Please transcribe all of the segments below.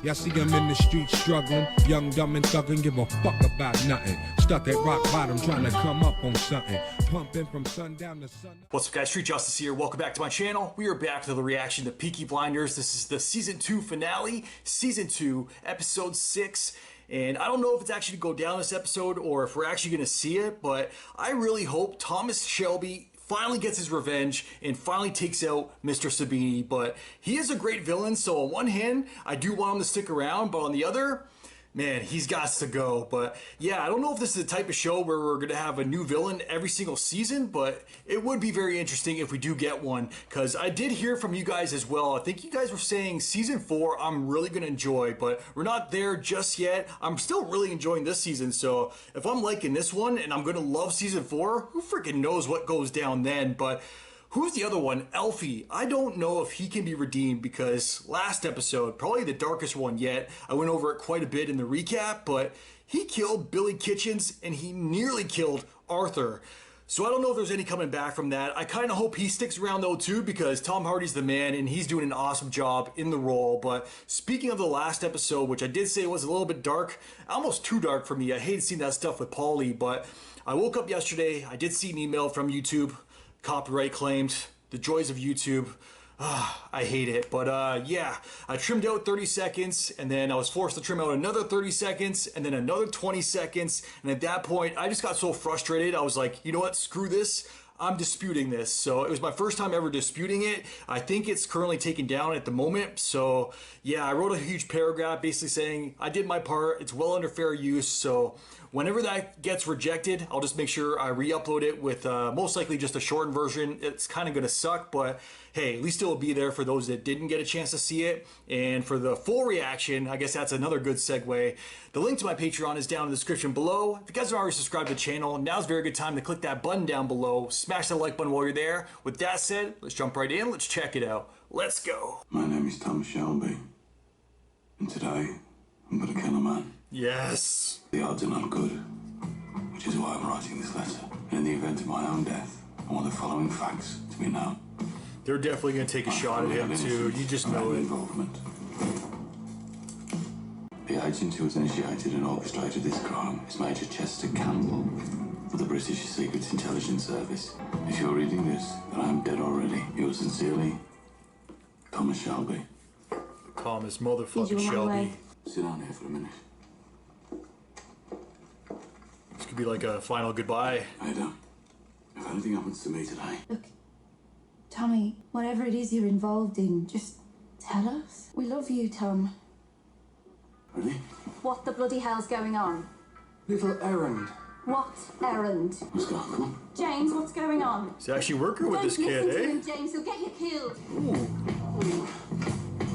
Y'all see him in the streets struggling, young, dumb, and thuggin', give a fuck about nothing. Stuck at rock bottom, trying to come up on something. Pumping from sundown to sun. What's up, guys? Street Justice here. Welcome back to my channel. We are back to the reaction to Peaky Blinders. This is the season 2 finale, season 2, episode 6. And I don't know if it's actually going to go down this episode or if we're actually going to see it, but I really hope Thomas Shelby finally gets his revenge and finally takes out Mr. Sabini. But he is a great villain, so on one hand, I do want him to stick around, but on the other, man, he's got to go. But yeah, I don't know if this is the type of show where we're going to have a new villain every single season, but it would be very interesting if we do get one, because I did hear from you guys as well. I think you guys were saying season 4 I'm really going to enjoy, but we're not there just yet. I'm still really enjoying this season, so if I'm liking this one and I'm going to love season 4, who freaking knows what goes down then. But who's the other one? Elfie. I don't know if he can be redeemed, because last episode, probably the darkest one yet, I went over it quite a bit in the recap, but he killed Billy Kitchens and he nearly killed Arthur. So I don't know if there's any coming back from that. I kind of hope he sticks around though too, because Tom Hardy's the man and he's doing an awesome job in the role. But speaking of the last episode, which I did say was a little bit dark, almost too dark for me. I hated seeing that stuff with Paulie, but I woke up yesterday, I did see an email from YouTube. Copyright claimed, the joys of YouTube. I hate it, but yeah, I trimmed out 30 seconds and then I was forced to trim out another 30 seconds and then another 20 seconds. And at that point, I just got so frustrated. I was like, you know what, screw this. I'm disputing this. So it was my first time ever disputing it. I think it's currently taken down at the moment. So yeah, I wrote a huge paragraph basically saying I did my part. It's well under fair use. So whenever that gets rejected, I'll just make sure I re-upload it with most likely just a shortened version. It's kind of going to suck, but hey, at least it will be there for those that didn't get a chance to see it. And for the full reaction, I guess that's another good segue. The link to my Patreon is down in the description below. If you guys are already subscribed to the channel, now's a very good time to click that button down below. Smash that like button while you're there. With that said, let's jump right in. Let's check it out. Let's go. My name is Thomas Shelby, and today I'm going to kill a man. Yes. The odds are not good, which is why I'm writing this letter. And in the event of my own death, I want the following facts to be known. They're definitely going to take a shot at him too. You just know it. Involvement. The agent who has initiated and orchestrated this crime is Major Chester Campbell of the British Secret Intelligence Service. If you're reading this, then I am dead already. Yours sincerely, Thomas Shelby. Thomas motherfucking Shelby. Sit down here for a minute. This could be like a final goodbye. Ada, if anything happens to me today... Look, Tommy, whatever it is you're involved in, just tell us. We love you, Tom. Ready? What the bloody hell's going on? Little errand. What errand? Let's go, come on. James, what's going on? He's actually working with this kid, Don't listen to eh? him, James. He'll get you killed. Ooh.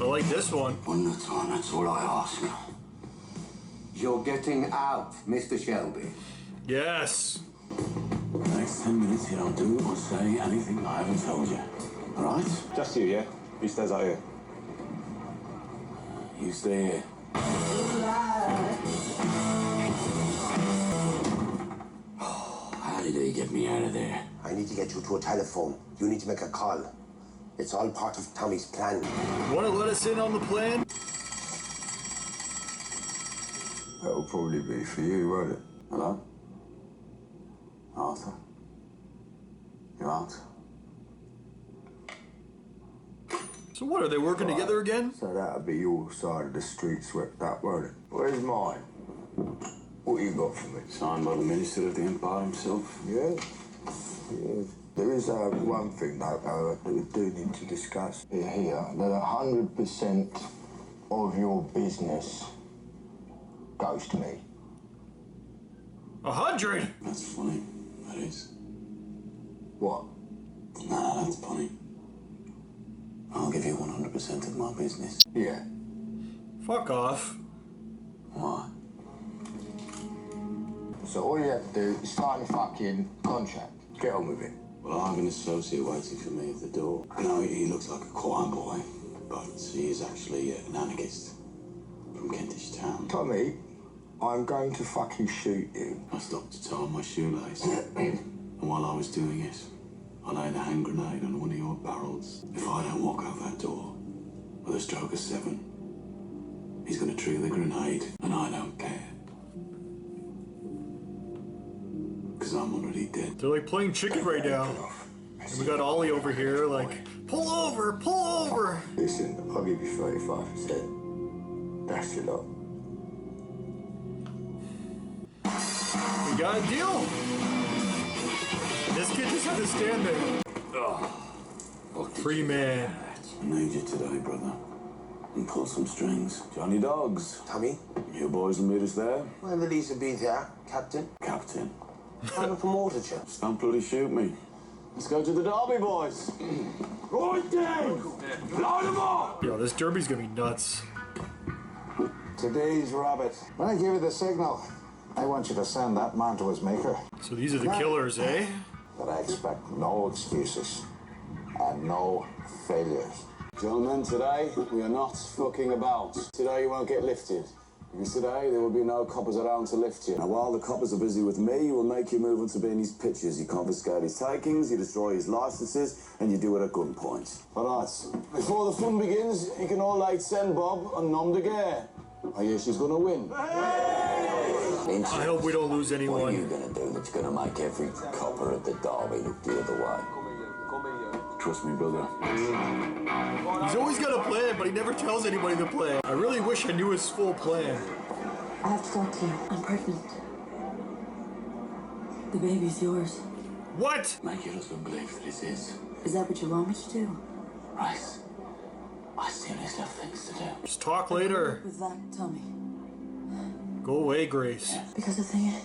I like this one. One at a time, that's all I ask. You're getting out, Mr. Shelby. Yes. For the next 10 minutes, you don't do or say anything I haven't told you. All right? Just you, yeah? Who stays out here? You stay here. How did they get me out of there? I need to get you to a telephone. You need to make a call. It's all part of Tommy's plan. Want to let us in on the plan? That'll probably be for you, won't it? Hello? Arthur? You out? So what, are they working together again? So that'll be your side of the street swept up, won't it? Where's mine? What you got for me? Signed by the Minister of the Empire himself. Yeah? Yeah. There is one thing, though, that we do need to discuss here, that 100% of your business goes to me. 100? That's funny. That is. What? Nah, that's funny. I'll give you 100% of my business. Yeah. Fuck off. Why? So all you have to do is sign a fucking contract. Get on with it. Well, I have an associate waiting for me at the door. You know, he looks like a choir boy, but he is actually an anarchist from Kentish Town. Tommy, I'm going to fucking shoot you. I stopped to tie my shoelace, and while I was doing it, I laid a hand grenade on one of your barrels. If I don't walk out that door with a stroke of 7, he's trigger the grenade, and I don't care. Because I'm already dead. They're like playing chicken right now. And we got Ollie over here like, pull over, pull over. Listen, I'll give you 35%. That's your lot. We got a deal. This kid just had to stand there. Free man. I need you today, brother. And pull some strings. Johnny Dogs. Tommy, You boys will meet us there. when will these be there, Captain? Captain. I'm a promoted you. Just don't bloody shoot me. Let's go to the derby, boys. Right then! Line them up! Yo, this derby's gonna be nuts. Today's rabbit. When I give you the signal, I want you to send that man to his maker. So these are the killers, eh? But I expect no excuses and no failures. Gentlemen, today we are not fucking about. Today you won't get lifted. Because today there will be no coppers around to lift you. Now while the coppers are busy with me, you will make your move onto being his pitches. You confiscate his takings, you destroy his licenses, and you do it at gunpoint. Alright, before the fun begins, you can all late send Bob and nom de guerre. I hear she's gonna win. I hope we don't lose What are you anyone. gonna do that's gonna make every copper at the derby look the other way? Trust me, brother. He's always got a plan, but he never tells anybody the plan. I really wish I knew his full plan. I have to talk to you. I'm pregnant. The baby's yours. What? Make your husband believe that it is. Is that what you want me to do? Right. I seriously have things to do. Just talk later. With that, Tommy. Go away, Grace. Because the thing is,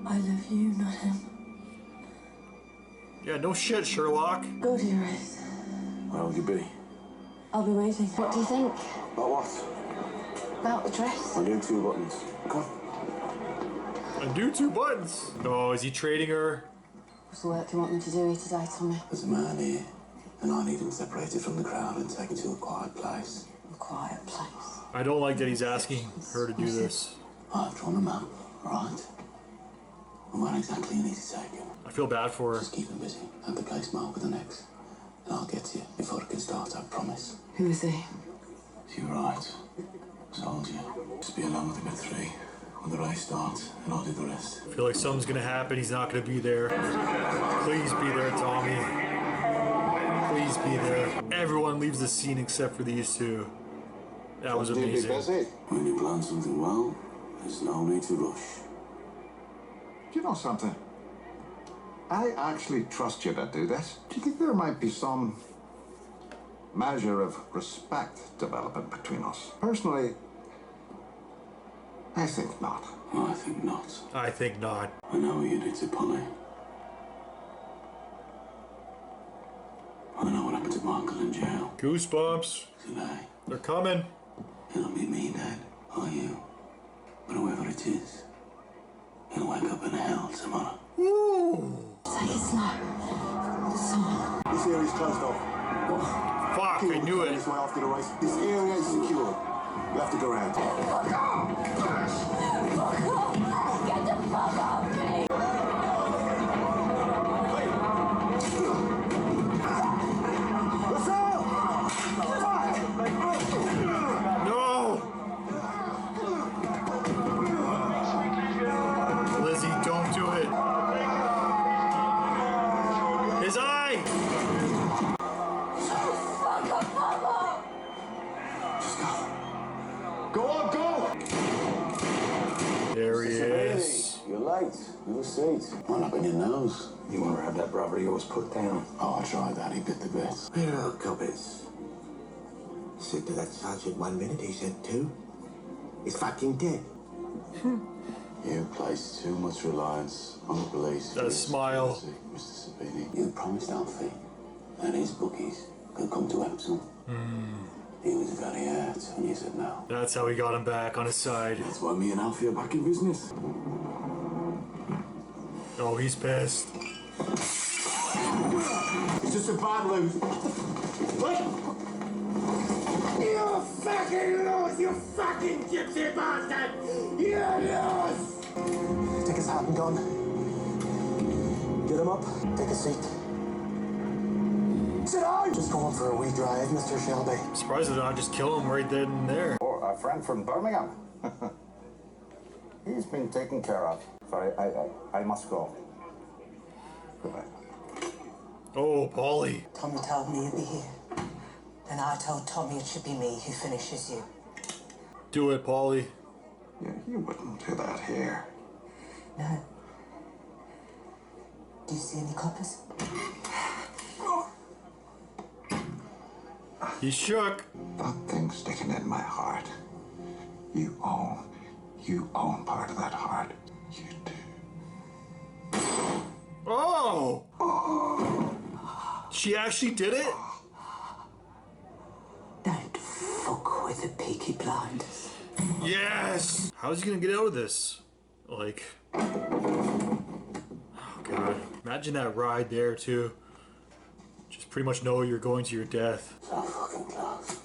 I love you, not him. Yeah, no shit, Sherlock. Go to your rest. Where will you be? I'll be waiting. What do you think About what? about the dress? I'll do 2 buttons. Come. Undo 2 buttons. Oh, is he trading her? What's the work you want me to do here today, Tommy? There's a man here, and I need him separated from the crowd and taken to a quiet place. A quiet place. I don't like that he's asking her to do this. I've drawn a map, right? And where exactly you need to take him. I feel bad for her. Just keep him busy. Have the place marked with an X. And I'll get to you before it can start, I promise. Who is he? You're right. Soldier. Just be along with him at 3 when the race starts, and I'll do the rest. I feel like something's gonna happen. He's not gonna be there. Please be there, Tommy. Please be there. Everyone leaves the scene except for these 2. That was amazing. When you plan something well, there's no need to rush. Do you know something? I actually trust you to do this. Do you think there might be some measure of respect developing between us? Personally, I think not. I think not. I think not. I know what you did to Polly. I know what happened to Michael in jail. Goosebumps. Today, They're coming. it'll be me, Dad, or you. But whoever it is, he'll wake up in hell tomorrow. Ooh. Take it slow. Someone. This area's closed off. Fuck, I knew it. This way after the race. This area is secure. You have to go around. Fuck off! Get the fuck off me! What's up? No! Lizzie, don't do it. His eye! Go on, go! There he is. You're late. Have a seat. What up in your nose? You want to have that brother yours put down? Oh, I tried that. He bit the bit. Hello, Cobbets. Said to that sergeant 1 minute, he said 2. He's fucking dead. You place too much reliance on the police. That smile. Mr. Sabini. You promised Alfie that his bookies could come to Epsom. He was very hurt when you said no. That's how he got him back on his side. That's why me and Alfie are back in business. Oh, he's pissed. It's just a bad lose. What? You fucking lose, you fucking gypsy bastard! You lose! Take his hat and gun. Get him up. Take a seat. Sit down! Just go Going for a wee drive, Mr. Shelby? I'm surprised they're not just kill him right then and there. Or a friend from Birmingham. He's been taken care of. Sorry, I must go. Goodbye. Oh, Polly. Tommy told me you'd be here. And I told Tommy it should be me who finishes you. Do it, Polly. Yeah, you wouldn't do that here. No. Do you see any coppers? He shook. That thing sticking in my heart. You own part of that heart. You do. Oh! She actually did it? Don't fuck with the Peaky Blinders. Yes! How's he gonna get out of this? Like... Oh, God. Imagine that ride there, too. Just pretty much know you're going to your death. So fucking close.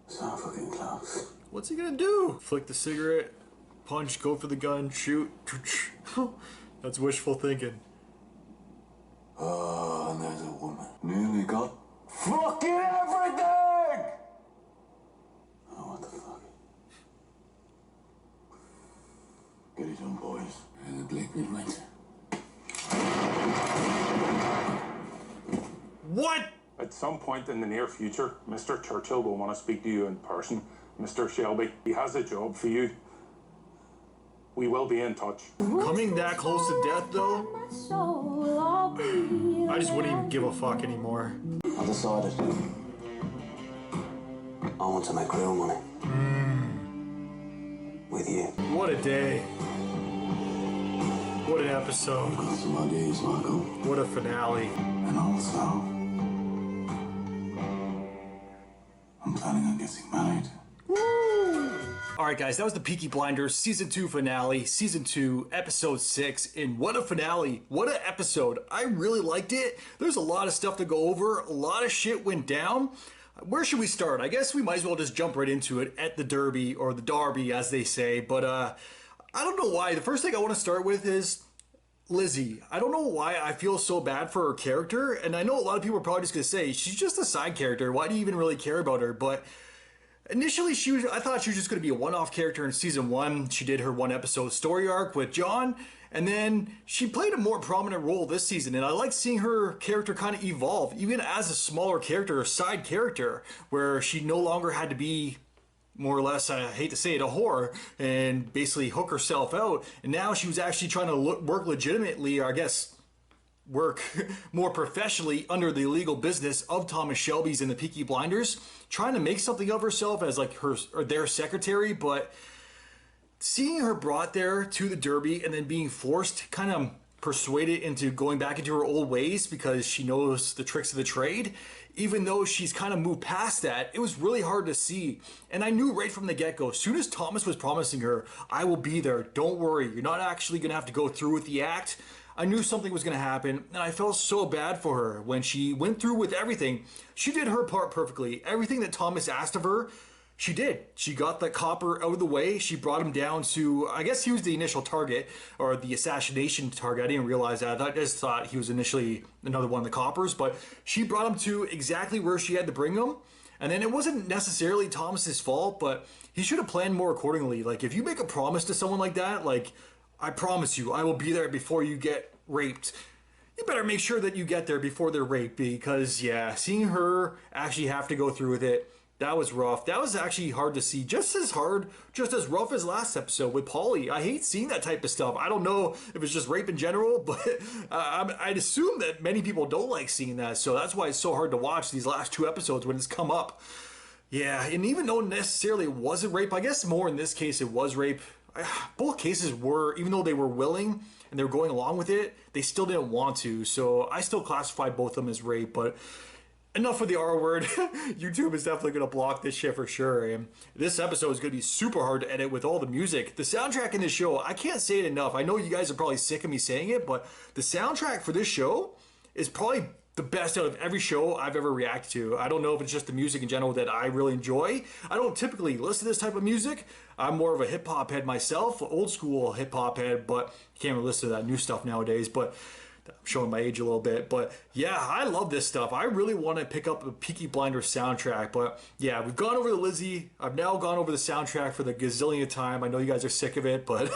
So fucking close. What's he gonna do? Flick the cigarette, punch, go for the gun, shoot. That's wishful thinking. Oh, and there's a woman. Nearly got Fucking everything! Oh, what the fuck? Get it done, boys. And the bleak midwinter. What? At some point in the near future, Mr. Churchill will want to speak to you in person. Mr. Shelby, he has a job for you. We will be in touch. Coming that close to death, though? I just wouldn't even give a fuck anymore. I decided I want to make real money. With you. What a day. What an episode. I've got some ideas, Michael. What a finale. And also, I'm planning on getting married. Alright guys, that was the Peaky Blinders Season 2 finale, Season 2, Episode 6, and what a finale, what an episode. I really liked it. There's a lot of stuff to go over, a lot of shit went down. Where should we start? I guess we might as well just jump right into it at the Derby, or the Derby as they say, but I don't know why. The first thing I want to start with is Lizzie. I don't know why I feel so bad for her character, and I know a lot of people are probably just going to say, she's just a side character, why do you even really care about her? But initially, I thought she was just going to be a one-off character in Season 1. She did her one-episode story arc with John, and then she played a more prominent role this season, and I like seeing her character kind of evolve, even as a smaller character, a side character, where she no longer had to be, more or less, I hate to say it, a whore, and basically hook herself out, and now she was actually trying to work legitimately, or I guess work more professionally under the illegal business of Thomas Shelby's and the Peaky Blinders, trying to make something of herself as like her or their secretary. But seeing her brought there to the Derby and then being forced, kind of persuaded into going back into her old ways because she knows the tricks of the trade, even though she's kind of moved past that, it was really hard to see. And I knew right from the get-go, as soon as Thomas was promising her, I will be there, don't worry, you're not actually gonna have to go through with the act, I knew something was going to happen, and I felt so bad for her. When she went through with everything, she did her part perfectly. Everything that Thomas asked of her, she did. She got that copper out of the way. She brought him down to, I guess he was the initial target, or the assassination target. I didn't realize that. I just thought he was initially another one of the coppers, but she brought him to exactly where she had to bring him. And then it wasn't necessarily Thomas's fault, but he should have planned more accordingly. Like, if you make a promise to someone like that, like, I promise you, I will be there before you get raped, you better make sure that you get there before they're raped, because, yeah, seeing her actually have to go through with it, that was rough. That was actually hard to see. Just as rough as last episode with Polly. I hate seeing that type of stuff. I don't know if it's just rape in general, but I'd assume that many people don't like seeing that, so that's why it's so hard to watch these last two episodes when it's come up. Yeah, and even though necessarily it wasn't rape, I guess more in this case it was rape. Both cases were, even though they were willing and they were going along with it, they still didn't want to. So I still classified both of them as rape, but enough with the R word. YouTube is definitely going to block this shit for sure. And this episode is going to be super hard to edit with all the music. The soundtrack in this show, I can't say it enough. I know you guys are probably sick of me saying it, but the soundtrack for this show is probably the best out of every show I've ever reacted to. I don't know if it's just the music in general that I really enjoy. I don't typically listen to this type of music. I'm more of a hip-hop head myself, old school hip-hop head, but you can't really listen to that new stuff nowadays. But I'm showing my age a little bit, but yeah, I love this stuff. I really want to pick up a Peaky Blinders soundtrack, but yeah, we've gone over the Lizzie. I've now gone over the soundtrack for the gazillionth time. I know you guys are sick of it, but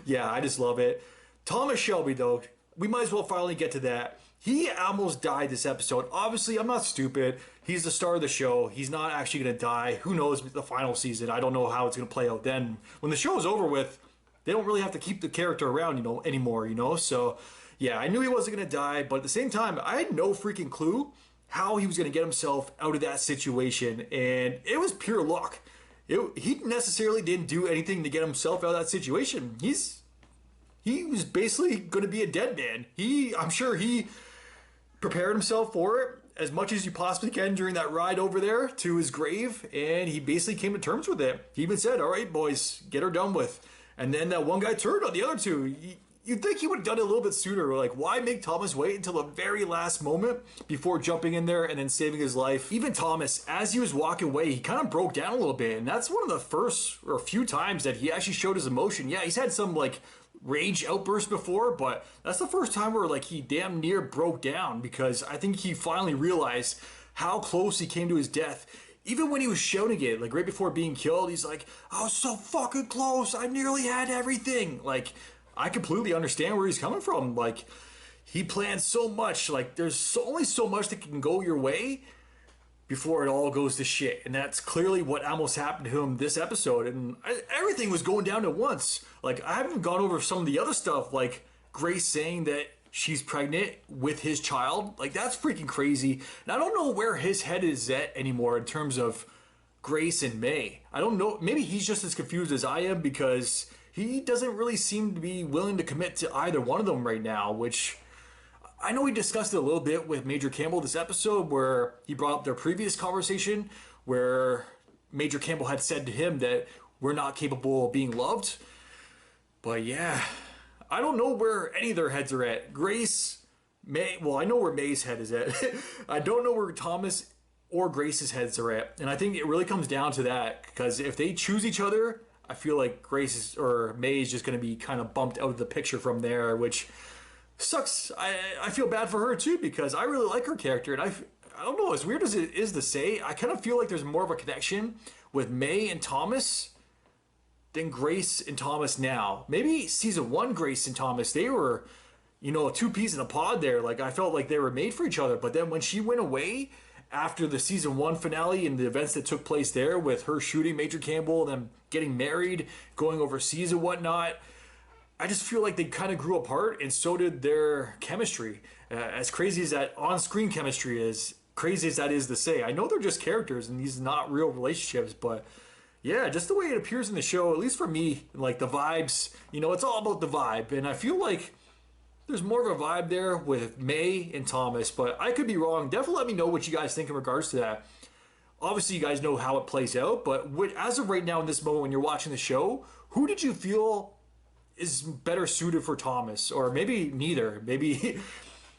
yeah, I just love it. Thomas Shelby, though, we might as well finally get to that. He almost died this episode. Obviously, I'm not stupid. He's the star of the show. He's not actually going to die. Who knows the final season? I don't know how it's going to play out then. When the show is over with, they don't really have to keep the character around, anymore, So, yeah, I knew he wasn't going to die, but at the same time, I had no freaking clue how he was going to get himself out of that situation, and it was pure luck. He necessarily didn't do anything to get himself out of that situation. He was basically going to be a dead man. I'm sure he prepared himself for it as much as you possibly can during that ride over there to his grave, and he basically came to terms with it. He even said, all right, boys, get her done with. And then that one guy turned on the other two. You'd think he would have done it a little bit sooner. Like, why make Thomas wait until the very last moment before jumping in there and then saving his life? Even Thomas, as he was walking away, he kind of broke down a little bit, and that's one of the first or few times that he actually showed his emotion. Yeah, he's had some, rage outburst before, but that's the first time where he damn near broke down, because I think he finally realized how close he came to his death. Even when he was shouting it, right before being killed, he's like, I was so fucking close, I nearly had everything. I completely understand where he's coming from. He planned so much, there's only so much that can go your way before it all goes to shit. And that's clearly what almost happened to him this episode. And everything was going down at once. I haven't gone over some of the other stuff, like Grace saying that she's pregnant with his child. That's freaking crazy. And I don't know where his head is at anymore in terms of Grace and May. I don't know. Maybe he's just as confused as I am, because he doesn't really seem to be willing to commit to either one of them right now, which I know we discussed it a little bit with Major Campbell this episode, where he brought up their previous conversation where Major Campbell had said to him that we're not capable of being loved. But yeah, I don't know where any of their heads are at. Grace, May, well, I know where May's head is at. I don't know where Thomas or Grace's heads are at. And I think it really comes down to that, because if they choose each other, I feel like Grace or May is just going to be kind of bumped out of the picture from there, which sucks. I feel bad for her too, because I really like her character, and I don't know, as weird as it is to say, I kind of feel like there's more of a connection with May and Thomas than Grace and Thomas now. Maybe season 1 Grace and Thomas, they were, two peas in a pod there. I felt like they were made for each other. But then when she went away after the season 1 finale and the events that took place there with her shooting Major Campbell and them getting married, going overseas and whatnot, I just feel like they kind of grew apart, and so did their chemistry. As crazy as that on-screen chemistry is, crazy as that is to say, I know they're just characters and these are not real relationships, but yeah, just the way it appears in the show, at least for me, the vibes, it's all about the vibe, and I feel like there's more of a vibe there with May and Thomas, but I could be wrong. Definitely let me know what you guys think in regards to that. Obviously, you guys know how it plays out, but as of right now in this moment when you're watching the show, who did you feel is better suited for Thomas? Or maybe neither. Maybe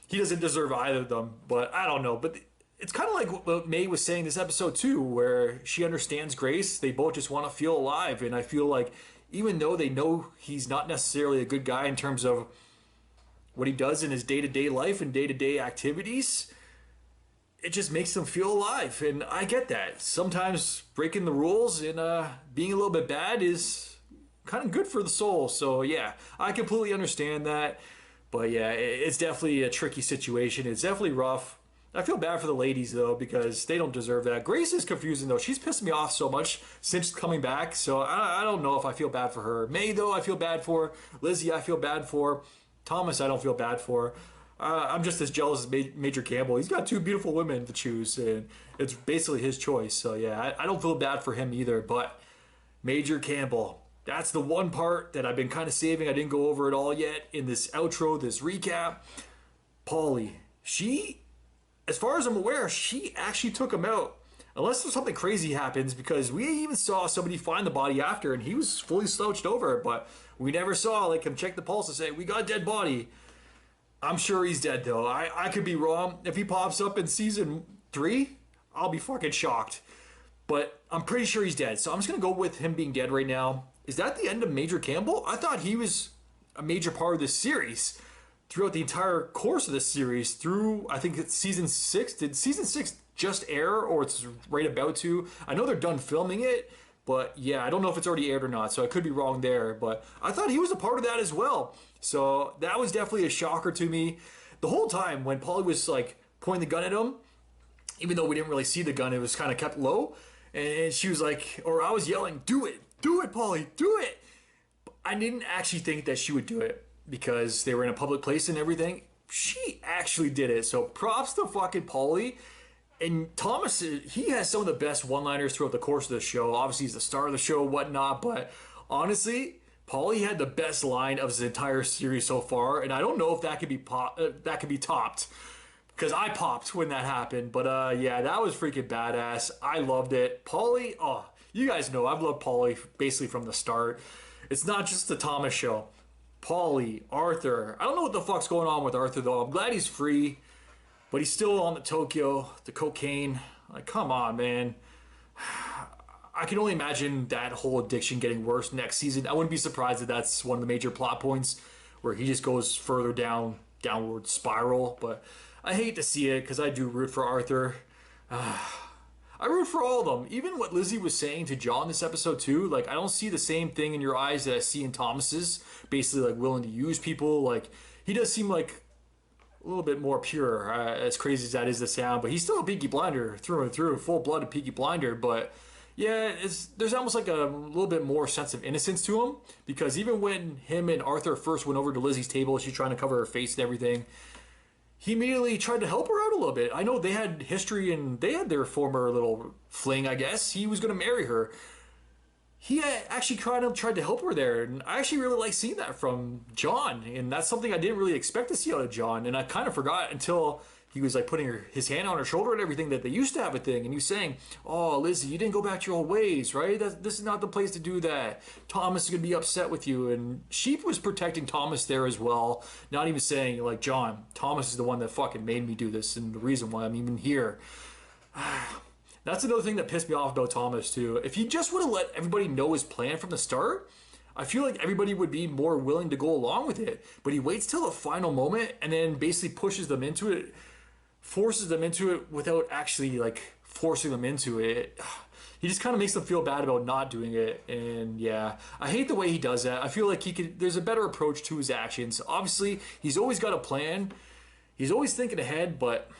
he doesn't deserve either of them, but I don't know. But it's kind of like what May was saying this episode too, where she understands Grace. They both just want to feel alive, and I feel like even though they know he's not necessarily a good guy in terms of what he does in his day-to-day life and day-to-day activities, it just makes them feel alive. And I get that. Sometimes breaking the rules and being a little bit bad is kind of good for the soul. So yeah, I completely understand that. But yeah, it's definitely a tricky situation. It's definitely rough. I feel bad for the ladies though, because they don't deserve that. Grace is confusing though. She's pissed me off so much since coming back. So I don't know if I feel bad for her. May though, I feel bad for. Lizzie, I feel bad for. Thomas, I don't feel bad for. I'm just as jealous as Major Campbell. He's got 2 beautiful women to choose, and it's basically his choice. So yeah, I don't feel bad for him either. But Major Campbell, that's the one part that I've been kind of saving. I didn't go over it all yet in this outro, this recap. Paulie, she, as far as I'm aware, she actually took him out. Unless there's something crazy happens, because we even saw somebody find the body after, and he was fully slouched over, but we never saw him check the pulse and say, we got a dead body. I'm sure he's dead though. I could be wrong. If he pops up in season 3, I'll be fucking shocked. But I'm pretty sure he's dead. So I'm just going to go with him being dead right now. Is that the end of Major Campbell? I thought he was a major part of this series. throughout the entire course of this series through, I think it's season 6. Did season 6 just air, or it's right about to? I know they're done filming it, but yeah, I don't know if it's already aired or not, so I could be wrong there. But I thought he was a part of that as well. So that was definitely a shocker to me. The whole time when Paulie was like pointing the gun at him, even though we didn't really see the gun, it was kind of kept low. And she was like, or I was yelling, do it, Paulie, do it. I didn't actually think that she would do it because they were in a public place and everything. She actually did it. So props to fucking Paulie. And Thomas, he has some of the best one-liners throughout the course of the show. Obviously, he's the star of the show, whatnot. But honestly, Paulie had the best line of his entire series so far. And I don't know if that could be topped. Because I popped when that happened. But yeah, that was freaking badass. I loved it. Paulie, oh, you guys know I've loved Paulie basically from the start. It's not just the Thomas show. Paulie, Arthur. I don't know what the fuck's going on with Arthur though. I'm glad he's free. But he's still on the Tokyo, the cocaine. Like, come on, man. I can only imagine that whole addiction getting worse next season. I wouldn't be surprised if that's one of the major plot points where he just goes further downward spiral. But I hate to see it because I do root for Arthur. I root for all of them. Even what Lizzie was saying to John this episode too. Like, I don't see the same thing in your eyes that I see in Thomas's. Basically, like, willing to use people. Like, he does seem like a little bit more pure, as crazy as that is to sound. But he's still a Peaky Blinder through and through, full-blooded Peaky Blinder. But yeah, there's almost like a little bit more sense of innocence to him. Because even when him and Arthur first went over to Lizzie's table, she's trying to cover her face and everything, he immediately tried to help her out a little bit. I know they had history and they had their former little fling, I guess. He was going to marry her. He actually tried to help her there. And I actually really like seeing that from John. And that's something I didn't really expect to see out of John. And I kind of forgot until he was like putting his hand on her shoulder and everything that they used to have a thing. And he was saying, oh, Lizzie, you didn't go back to your old ways, right? This is not the place to do that. Thomas is going to be upset with you. And she was protecting Thomas there as well. Not even saying, like, John, Thomas is the one that fucking made me do this. And the reason why I'm even here. That's another thing that pissed me off about Thomas, too. If he just would have let everybody know his plan from the start, I feel like everybody would be more willing to go along with it. But he waits till the final moment and then basically pushes them into it, forces them into it without actually, like, forcing them into it. He just kind of makes them feel bad about not doing it. And yeah, I hate the way he does that. I feel like there's a better approach to his actions. Obviously, he's always got a plan. He's always thinking ahead, but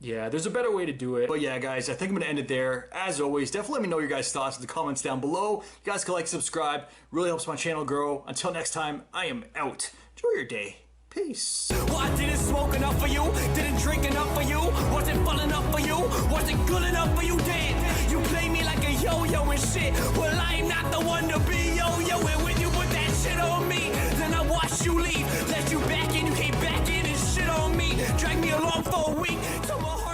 yeah, there's a better way to do it. But yeah, guys, I think I'm going to end it there. As always, definitely let me know your guys' thoughts in the comments down below. You guys can like, subscribe. Really helps my channel grow. Until next time, I am out. Enjoy your day. Peace. Well, I didn't smoke enough for you, didn't drink enough for you, wasn't fun enough for you, wasn't good enough for you, damn. You play me like a yo-yo and shit. Well, I'm not the one to be yo-yo, and when you put that shit on me, then I watch you leave, let you back in, you came back in and shit on me, drag me along for a week till my heart